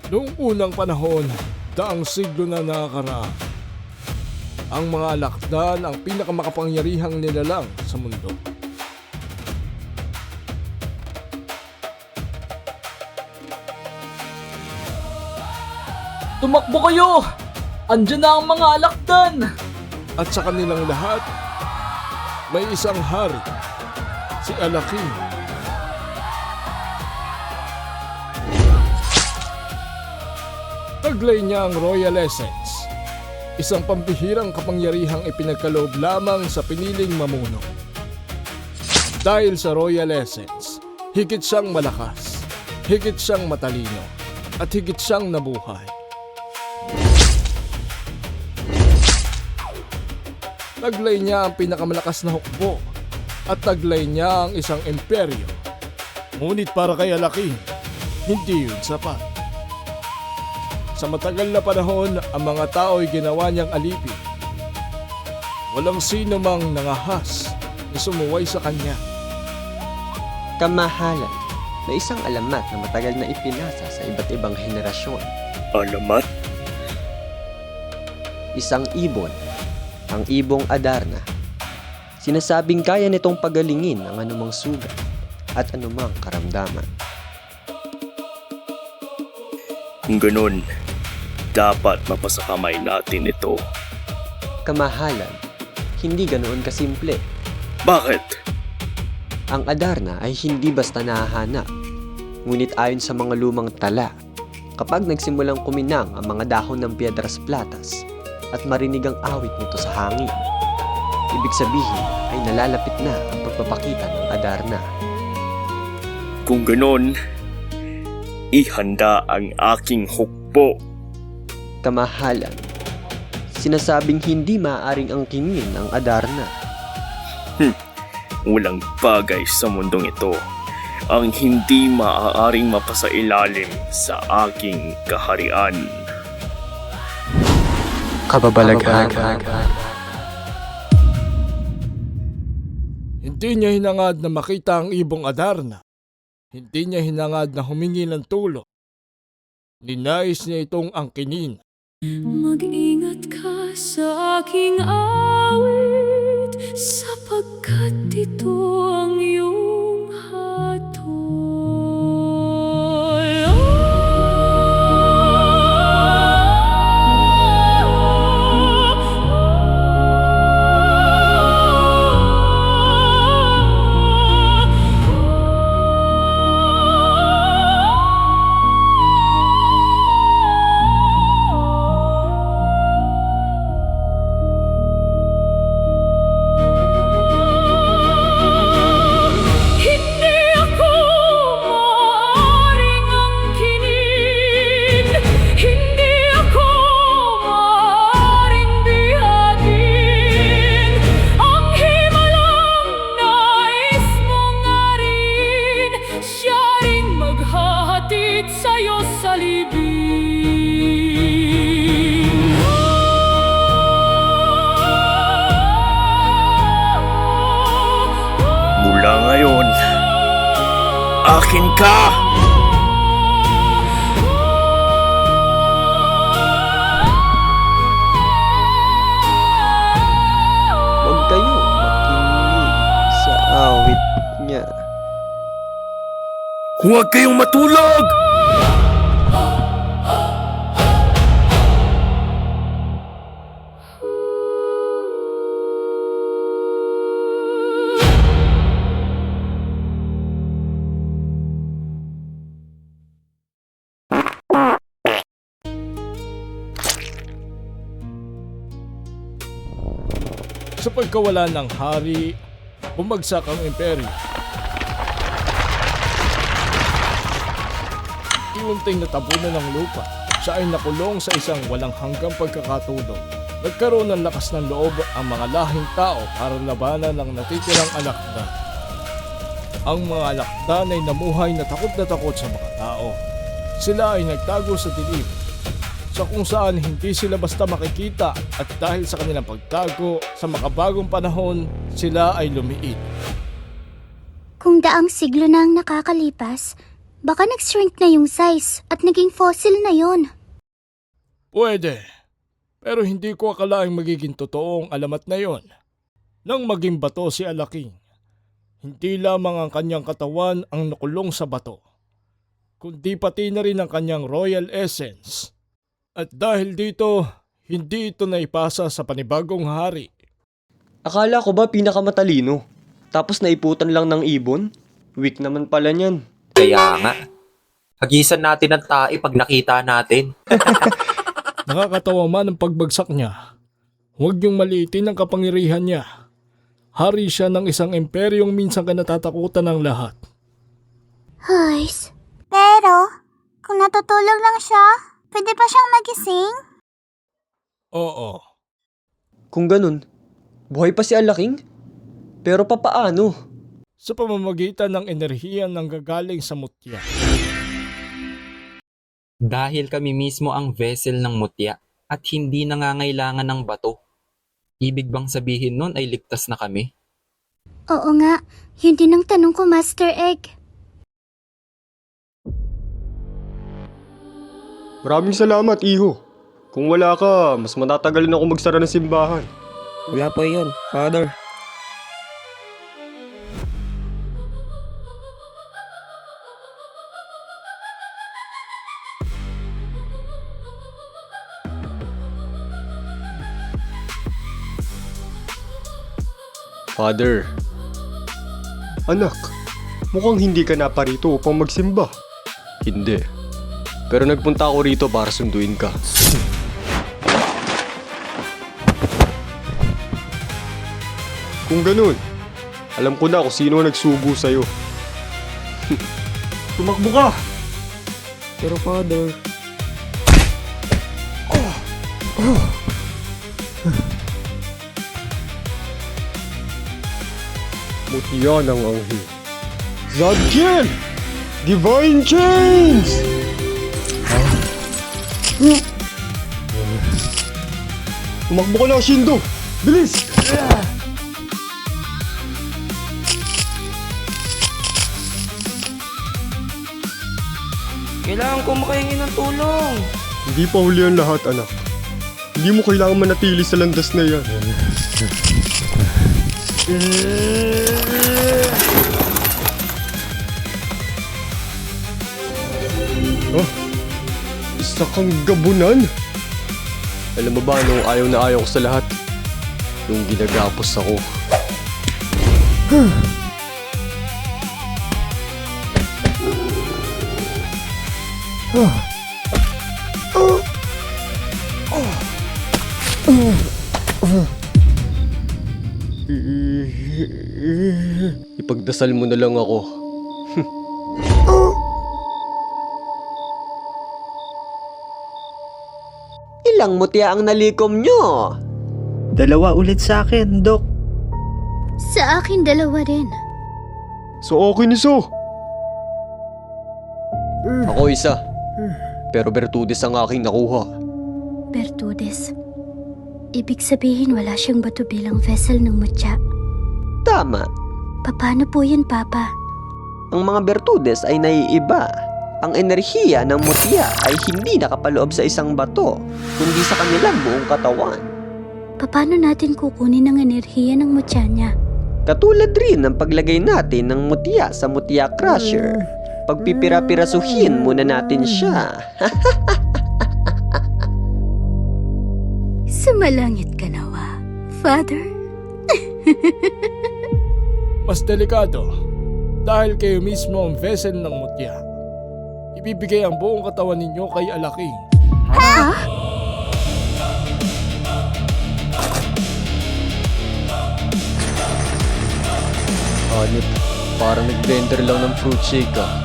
Noong unang panahon, daang siglo na nakakaraan, ang mga lakdan ang pinakamakapangyarihang nilalang sa mundo. Tumakbo kayo! Andiyan na ang mga alakdan! At sa kanilang lahat, may isang hari, si Alakin. Taglay niya ang Royal Essence, isang pambihirang kapangyarihang ipinagkaloob lamang sa piniling mamuno. Dahil sa Royal Essence, higit siyang malakas, higit siyang matalino, at higit siyang nabuhay. Taglay niya ang pinakamalakas na hukbo at taglay niya ang isang imperyo. Ngunit para kay Alakin, hindi yun sapat. Sa matagal na panahon, ang mga tao ay ginawa niyang alipin. Walang sino mang nangahas na sumuway sa kanya. Kamahalan na isang alamat na matagal na ipinasa sa iba't ibang henerasyon. Alamat? Isang ibon, ang ibong Adarna. Sinasabing kaya nitong pagalingin ang anumang sugat at anumang karamdaman. Kung ganun, dapat mapasakamay natin ito. Kamahalan, hindi ganoon kasimple. Bakit? Ang Adarna ay hindi basta nahahanap. Ngunit ayon sa mga lumang tala, kapag nagsimulang kuminang ang mga dahon ng Piedras Platas at marinig ang awit nito sa hangin, ibig sabihin ay nalalapit na ang pagpapakita ng Adarna. Kung ganun, ihanda ang aking hukbo. Kamahalan, sinasabing hindi maaaring angkinin ang Adarna. Walang bagay sa mundong ito ang hindi maaaring mapasailalim sa aking kaharian. Kababalaghan. Hindi niya hinangad na makita ang ibong Adarna. Hindi niya hinangad na humingi ng tulong. Ninais niya itong angkinin. Mag-ingat ka sa aking awit, sapagkat ito ang iyong hatol. Sa'yo sa libing. Mula ngayon, akin ka! Huwag kayong makinig sa awit niya. Huwag kayong matulog! Sa pagkawala ng hari, bumagsak ang imperyo. Iunting natabunan ng lupa. Siya ay nakulong sa isang walang hanggang pagkakatulog. Nagkaroon ng lakas ng loob ang mga lahing tao para labanan ng natitirang alakdan. Ang mga alakdan ay namuhay na takot sa mga tao. Sila ay nagtago sa dilim, sa kung saan hindi sila basta makikita, at dahil sa kanilang pagtago sa makabagong panahon, sila ay lumiit. Kung daang siglo na ang nakakalipas, Baka nag-shrink na yung size at naging fossil na yon. Pwede. Pero hindi ko akalaing magiging totoo ang alamat na yon. Nang maging bato si Alaking, hindi lamang ang kanyang katawan ang nakulong sa bato, kundi pati na rin ang kanyang royal essence. At dahil dito, hindi ito naipasa sa panibagong hari. Akala ko ba pinakamatalino? Tapos naiputan lang ng ibon? Weak naman pala niyan. Kaya nga. Hagisan natin ang tae pag nakita natin. Nakakatawa man ang pagbagsak niya. Huwag niyong maliitin ang kapangyarihan niya. Hari siya ng isang imperyong minsan ka natatakutan ng lahat. Hays. Pero, kung natutulog lang siya, pwede pa siyang magising? Oo. Kung ganun, buhay pa si Alaking? Pero papaano? Sa pamamagitan ng enerhiya ng gagaling sa mutya. Dahil kami mismo ang vessel ng mutya at hindi nangangailangan ng bato. Ibig bang sabihin nun ay ligtas na kami? Oo nga, yun din ang tanong ko, Master Egg. Maraming salamat, Iho. Kung wala ka, mas matatagal na ako magsara ng simbahan. Wala po yun, Father. Father. Anak, mukhang hindi ka naparito upang magsimba. Hindi. Pero nagpunta ako rito para sunduin ka. Kung ganun, alam ko na kung sino ang nagsugo sa'yo. Tumakbo ka! Pero Father, Mutya ng anghel. Zadkiel! Divine Chains! Tumakbo ka na, Shindo! Bilis! kailangan ko makahingi ng tulong. Hindi pa huli ang lahat, anak. Hindi mo kailangan manatili sa landas na yan. Oh, isa kang gabunan? Alam mo ba nung ayaw na ayaw ko sa lahat? Yung ginagapos ako. Ipagdasal mo na lang ako. Ilang mutya ang nalikom nyo? 2 ulit sa akin, Dok. Sa akin, 2 din. So okay ni So. Ako isa. Pero Bertudes ang aking nakuha. Bertudes. Ibig sabihin wala siyang bato bilang vessel ng mutya. Tama. Paano po yun, Papa? Ang mga Bertudes ay naiiba. Ang enerhiya ng mutya ay hindi nakapaloob sa isang bato, kundi sa kanilang buong katawan. Paano natin kukunin ang enerhiya ng mutya niya? Katulad rin ng paglagay natin ng mutya sa mutya crusher. Pagpipira-pirasuhin muna natin siya. Sumalangit ka nawa, Father. Mas delikado dahil kayo mismo ang vessel ng mutya. Ibibigay ang buong katawan ninyo kay Alaking. Hanip, parang nag-blender lang ng fruit shake ah.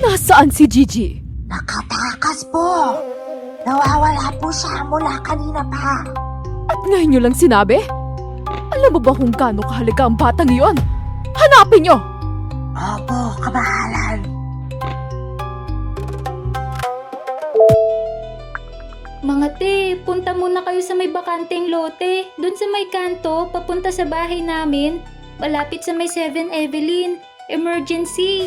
Nasaan si Gigi? Nakatakas po! Nawawala po siya mula kanina pa. At ngayon nyo lang sinabi? Alam mo ba kung gaano kahalaga ang batang iyon? Hanapin nyo! Opo, kamahalan. Mga te, punta muna kayo sa may bakanteng lote. Doon sa may kanto, papunta sa bahay namin. Malapit sa may 7 Evelyn. Emergency.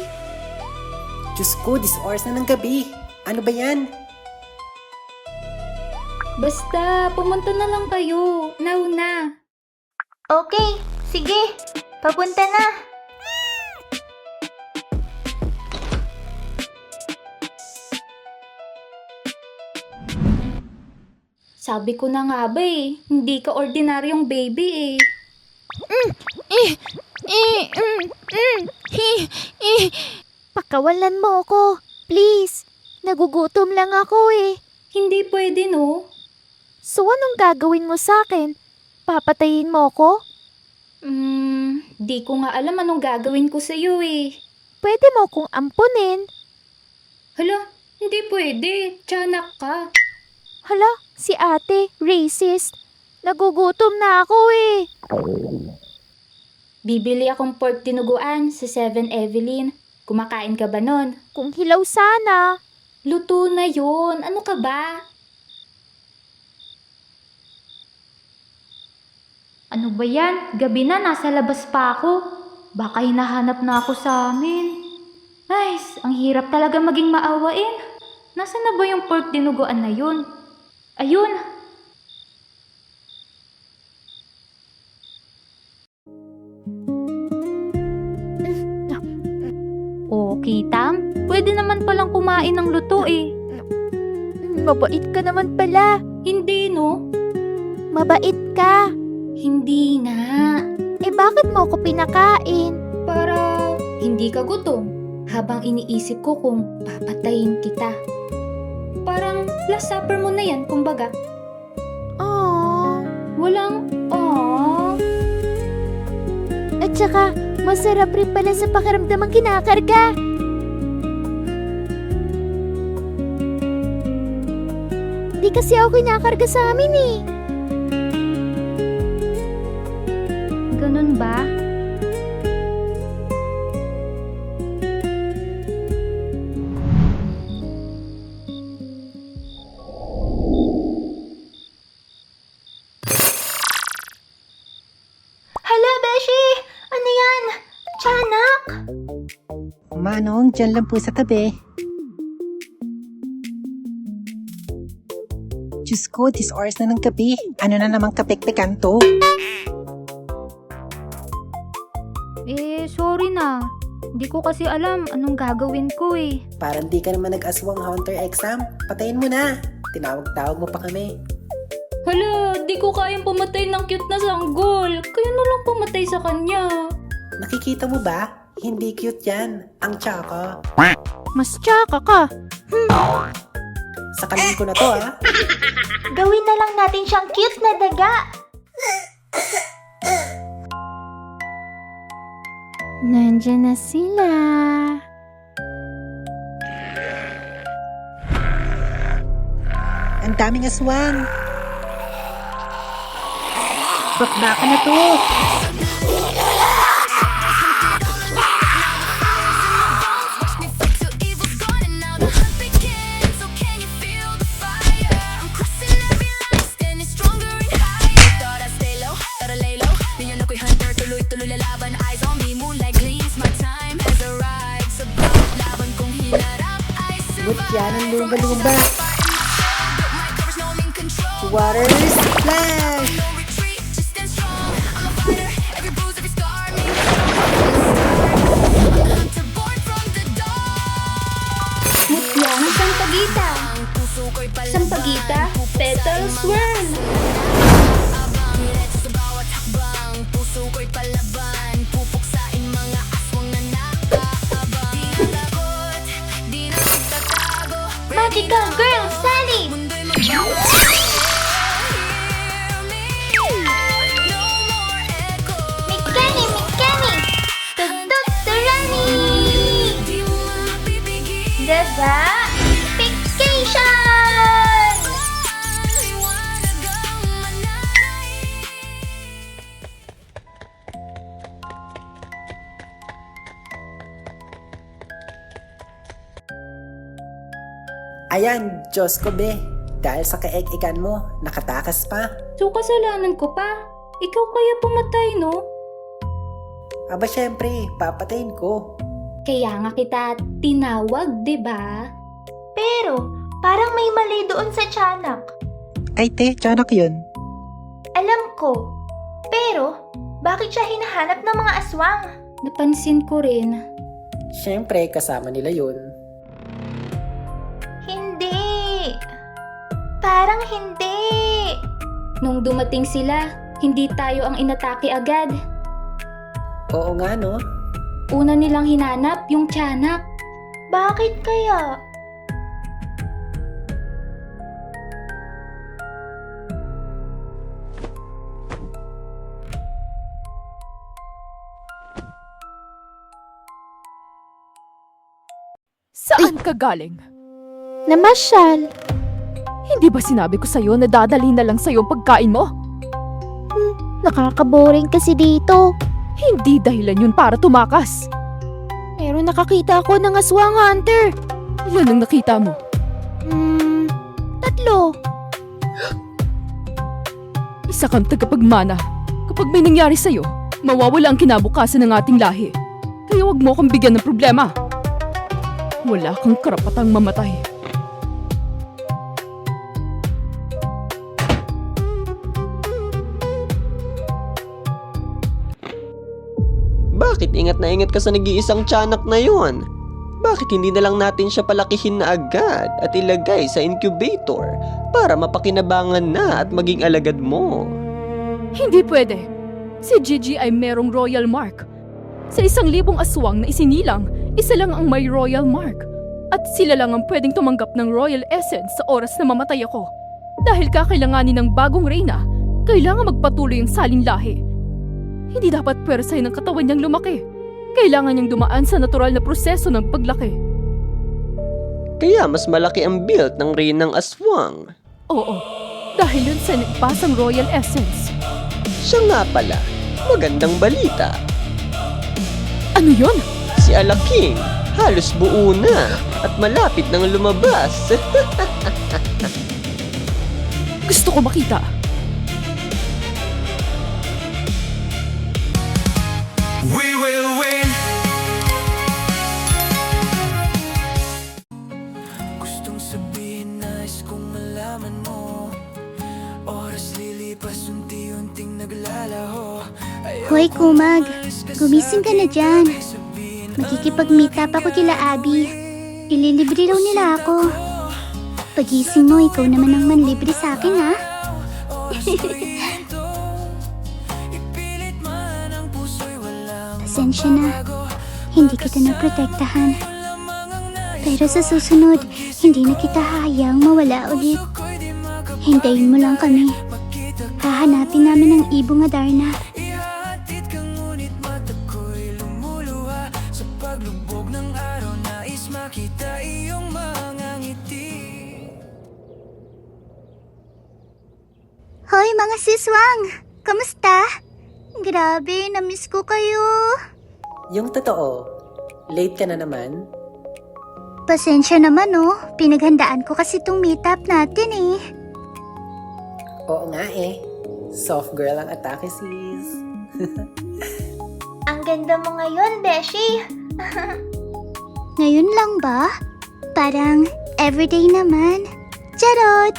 Diyos ko, this oras na ng gabi. Ano ba yan? Basta, pumunta na lang kayo. Now na. Okay, sige. Papunta na. Sabi ko na nga ba hindi ka ordinaryong baby Pakawalan mo ako. Please. Nagugutom lang ako eh. Hindi pwede no? So anong gagawin mo sa akin? Papatayin mo ako? Di ko nga alam anong gagawin ko sa'yo Pwede mo kong ampunin. Hala, hindi pwede. Tiyanak ka. Hala, si ate, racist. Nagugutom na ako eh. Bibili akong pork tinuguan sa 7 Evelyn. Kumakain ka ba nun? Kung hilaw sana. Luto na yun. Ano ka ba? Ano ba yan? Gabi na, nasa labas pa ako. Baka hinahanap na ako sa amin. Ay, ang hirap talaga maging maawain. Nasaan na ba yung pork dinuguan na yun? Ayun! Okay, Tam. Pwede naman palang kumain ng luto Mabait ka naman pala. Hindi, no? Mabait ka. Hindi nga. Bakit mo ako pinakain? Para hindi ka gutom habang iniisip ko kung papatayin kita. Parang last supper mo na yan, kumbaga. Aww. Walang aww. At saka, masarap rin pala sa pakiramdam ang kinakarga. Di kasi ako kinakarga sa amin eh. Ganun ba? Hala, Beshi! Ano yan? Tiyanak! Manong, dyan lang po sa tabi. Diyos ko, this oras na ng gabi. Ano na namang kapekpekan to? Sorry na. Hindi ko kasi alam anong gagawin ko Parang di ka naman nag-aswang Hunter exam. Patayin mo na. Tinawag-tawag mo pa kami. Hala, di ko kayang pumatay ng cute na sanggol. Kaya na lang pumatay sa kanya. Nakikita mo ba? Hindi cute yan. Ang tsaka. Mas tsaka ka. Sakalin ko na to Gawin na lang natin siyang cute na daga. Nandiyan na sila. Ang daming aswang. Bakbaka na to. Mutya ng lumba-lumba. Water splash! Mutya ng sampagita. Sampagita, petal swirl. Magical girl, Sally! Mikeni, Mikeni! Tugtog, Turani! Daga, Vacation! Ayan, Diyos ko be. Dahil sa kaek-ikan mo, nakatakas pa. So kasalanan ko pa. Ikaw kaya pumatay, no? Aba syempre, papatayin ko. Kaya nga kita tinawag, 'di ba? Pero, parang may mali doon sa tiyanak. Ay, te, tiyanak yun. Alam ko. Pero, bakit siya hinahanap ng mga aswang? Napansin ko rin. Syempre, kasama nila yun. Hindi. Parang hindi. Nung dumating sila, hindi tayo ang inatake agad. Oo nga no? Una nilang hinanap yung tiyanak. Bakit kaya? Saan ka galing? Namasyal. Hindi ba sinabi ko sa'yo na dadalhin na lang sa'yo ang pagkain mo? Nakakaboring kasi dito. Hindi dahilan yun para tumakas. Pero nakakita ako ng aswang hunter. Ilan ang nakita mo? 3. Isa kang tagapagmana. Kapag may nangyari sa'yo, mawawala ang kinabukasan ng ating lahi. Kaya wag mo akong bigyan ng problema. Wala kang karapatang mamatay. Bakit ingat na ingat ka sa nag-iisang tiyanak na yun? Bakit hindi na lang natin siya palakihin na agad at ilagay sa incubator para mapakinabangan na at maging alagad mo? Hindi pwede. Si Gigi ay merong royal mark. Sa 1,000 aswang na isinilang, isa lang ang may royal mark. At sila lang ang pwedeng tumanggap ng royal essence sa oras na mamatay ako. Dahil kakailanganin ng bagong reyna, kailangan magpatuloy ang saling lahi. Hindi dapat pwersahin ng katawan niyang lumaki. Kailangan niyang dumaan sa natural na proseso ng paglaki. Kaya mas malaki ang build ng reynang aswang. Oo, dahil yun sa nagpasang royal essence. Siya nga pala, magandang balita. Ano yun? Si Alaking, halos buo na at malapit nang lumabas. Gusto ko makita. We will win. Gustong sabihin, nais kong malaman mo. Oras lilipas, unti-unting naglalaho. Hoy, Kumag. Gumising ka na dyan. Makikipag-meet up ako kila Abby. Ililibre raw nila ako. Pagising mo, ikaw naman ang manlibre sa akin, ha? Pasensya na. Hindi kita naprotektahan. Pero sa susunod, hindi na kita hayang mawala ulit. Hintayin mo lang kami. Hahanapin namin ang ibong Adarna. Hoy mga siswang! Kamusta? Grabe, namiss ko kayo. Yung totoo, late ka na naman. Pasensya naman oh, pinaghandaan ko kasi itong meetup natin eh. Oo nga eh. Soft girl ang atake sis. Ang ganda mo ngayon, Beshi. Ngayon lang ba? Parang everyday naman. Charot!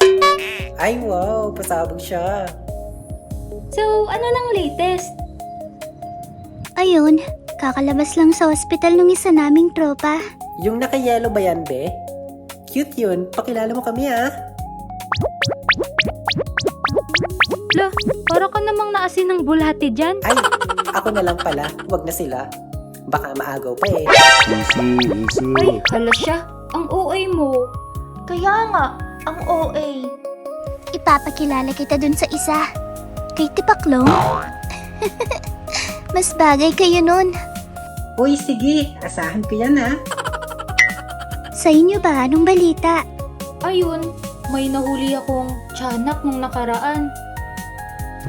Ay wow, pasabog siya. So, ano nang latest? Ayun, kakalabas lang sa ospital nung isa naming tropa. Yung naka-yellow ba yan, be? Cute yun. Pakilala mo kami, ah. Lo, para ka namang naasin ng bulhati dyan. Ay, ako na lang pala. Wag na sila. Baka maagaw pa eh. Ay, hala siya. Ang OA mo. Kaya nga, ang OA. Ipapakilala kita dun sa isa. Kay Tipaklong. Mas bagay kayo nun. Uy, sige. Asahan ko yan, ah. Sa inyo ba? Anong balita? Ayun, may nahuli akong tiyanak nung nakaraan.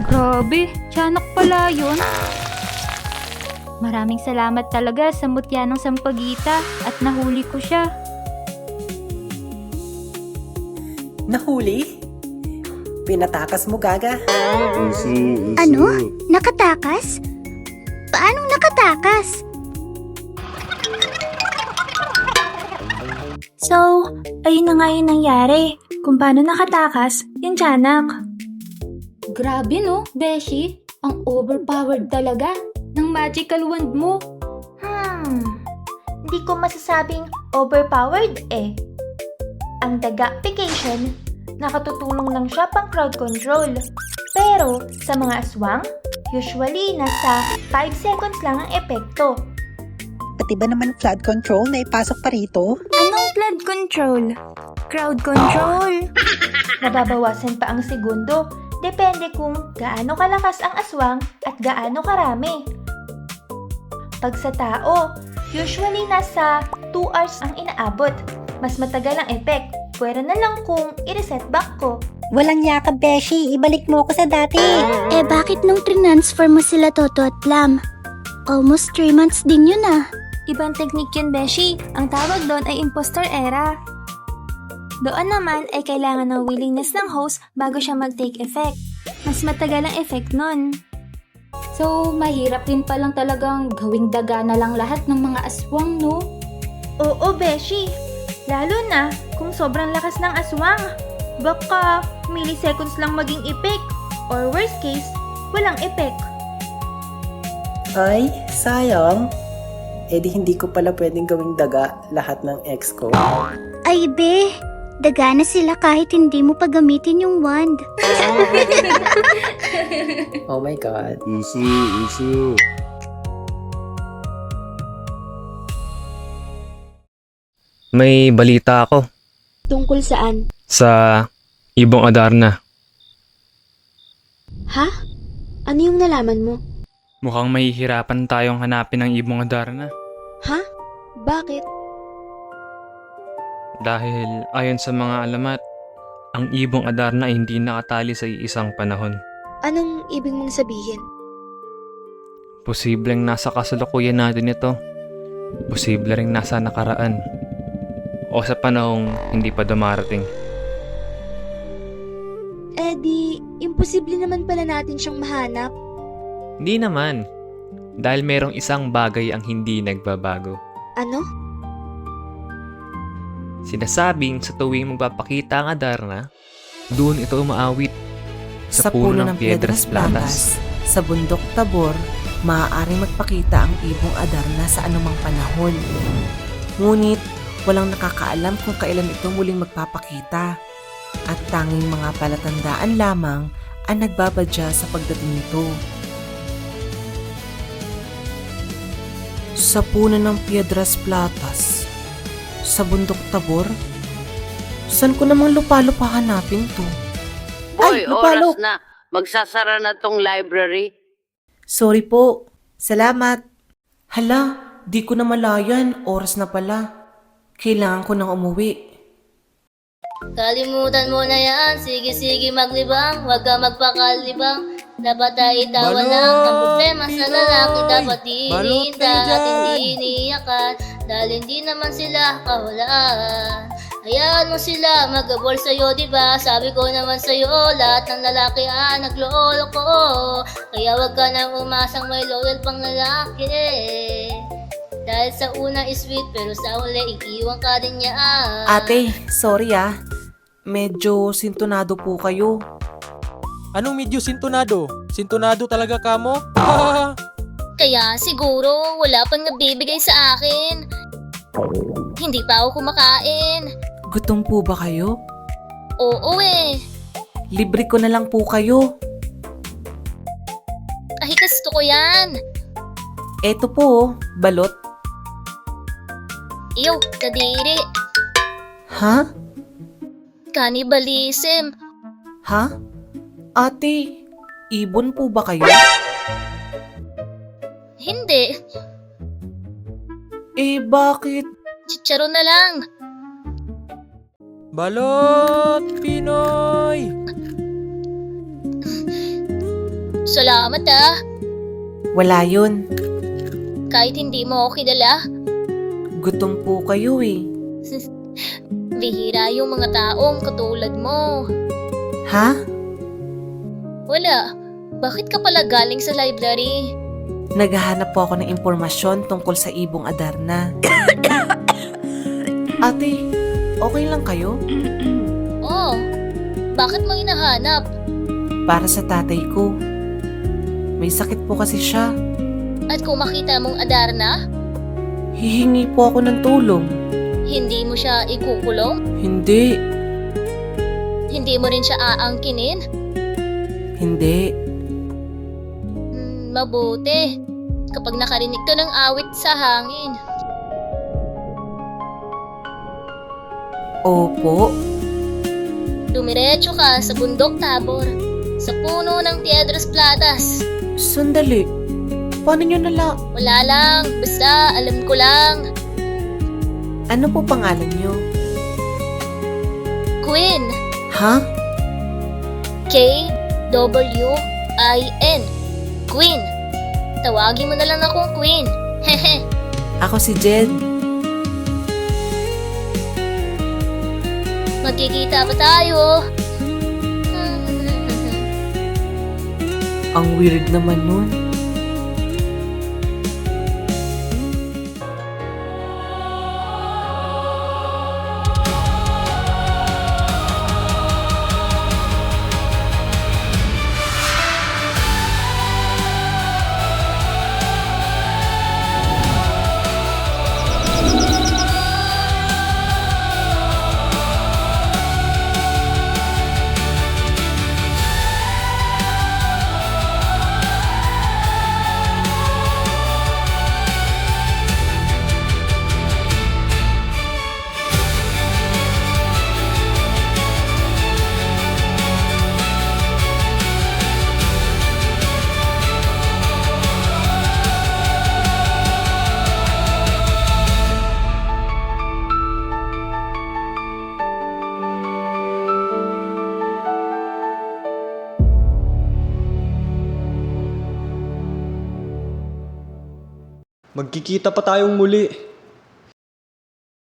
Grabe, tiyanak pala yun. Maraming salamat talaga sa mutya ng Sampaguita at nahuli ko siya. Nahuli? Pinatakas mo, Gaga. Ano? Nakatakas? Paanong nakatakas? So, ayun na nga yung nangyari. Kung paano nakatakas yung tiyanak. Grabe no, Beshi. Ang overpowered talaga ng magical wand mo. Hindi ko masasabing overpowered eh. Ang dagapplication, nakatutulong lang siya pang crowd control. Pero sa mga aswang, usually nasa 5 seconds lang ang epekto. Pati ba naman flood control na ipasok pa rito? Anong flood control? Crowd control. Nababawasan pa ang segundo. Depende kung gaano kalakas ang aswang at gaano karami. Pag sa tao, usually nasa 2 hours ang inaabot. Mas matagal ang effect. Pwera na lang kung i-reset back ko. Walang yakap, Beshi. Ibalik mo ako sa dati. Eh bakit nung transfer mo sila Toto at Lam? Almost 3 months din yun ah. Ibang technique yun, Beshi. Ang tawag doon ay imposter era. Doon naman ay kailangan ng willingness ng host bago siya mag-take effect. Mas matagal ang effect nun. So, mahirap din palang talagang gawing daga na lang lahat ng mga aswang, no? Oo, Beshi. Lalo na kung sobrang lakas ng aswang. Baka milliseconds lang maging effect. Or worst case, walang effect. Ay, sayang. Eh di hindi ko pala pwedeng gawing daga lahat ng ex ko. Ay be, daga na sila kahit hindi mo pa gamitin yung wand. Oh my God. Uso. May balita ako Tungkol saan? sa Ibong Adarna. Ha? Ano yung nalaman mo? Mukhang mahihirapan tayong hanapin ang Ibong Adarna. Ha? Bakit? Dahil ayon sa mga alamat, ang Ibong Adarna ay hindi nakatali sa isang panahon. Anong ibig mong sabihin? Posibleng nasa kasalukuyan natin ito. Posible ring nasa nakaraan. O sa panahong hindi pa dumarating. Eh di, imposible naman pala natin siyang mahanap. Hindi naman. Dahil merong isang bagay ang hindi nagbabago. Ano? Sinasabing sa tuwing magpapakita ang Adarna, doon ito umaawit. Sa puno ng Piedras Platas. Sa bundok Tabor, maaaring magpakita ang Ibong Adarna sa anumang panahon. Ngunit, walang nakakaalam kung kailan ito muling magpapakita. At tanging mga palatandaan lamang ang nagbabadya sa pagdating nito. Sa puno ng Piedras Platas, sa bundok Tabor, saan ko namang lupa-lupa hanapin to? Boy, oras na. Magsasara na tong library. Sorry po. Salamat. Hala, di ko na malayan. Oras na pala. Kailangan ko nang umuwi. Kalimutan mo na yan. Sige maglibang. Huwag ka magpakalibang. Dapat ay itawan lang ang problema sa lalaki. Dapat dininda at hindi iniyakan. Dahil hindi naman sila kawalaan. Hayaan mo sila mag-abol sa'yo, diba? Sabi ko naman sa'yo, lahat ng lalaki naglolo ko. Kaya wag ka nang umasang may loyal pang lalaki. Dahil sa una is sweet, pero sa uli, iiwan ka din niya. Ate, sorry ah. Medyo sintonado po kayo. Anong medyo sintonado? Sintonado talaga ka mo? Kaya siguro, wala pang nabibigay sa akin. Hindi pa ako kumakain. Gutom po ba kayo? Oo eh. Libre ko na lang po kayo. Ay, gusto ko yan. Eto po, balot. Iyo, kadiri. Ha? Cannibalism. Ha? Ate, ibon po ba kayo? Hindi. Eh, bakit? Chicharo na lang. Balot Pinoy! Salamat ah. Wala yun. Kahit hindi mo ako kilala. Gutom po kayo eh. Bihira yung mga taong katulad mo. Ha? Wala. Bakit ka pala galing sa library? Naghahanap po ako ng impormasyon tungkol sa ibong Adarna. Ate, okay lang kayo? Oh, bakit mo hinahanap? Para sa tatay ko. May sakit po kasi siya. At kung makita mong Adarna, Hihingi po ako ng tulong. hindi mo siya ikukulong? Hindi, Hindi mo rin siya aangkinin? hindi. Mabuti. Kapag nakarinig to ng awit sa hangin. Opo. Dumiretso ka sa bundok Tabor. Sa puno ng Piedras Platas. Sandali. Paano nyo nala? Wala lang. Basta alam ko lang. Ano po pangalan nyo? Queen. Ha? K-W-I-N. Queen. Tawagin mo na lang akong Queen. Hehe. Ako si Jed. Magkikita pa tayo. Ang weird naman nun. Magkikita pa tayong muli.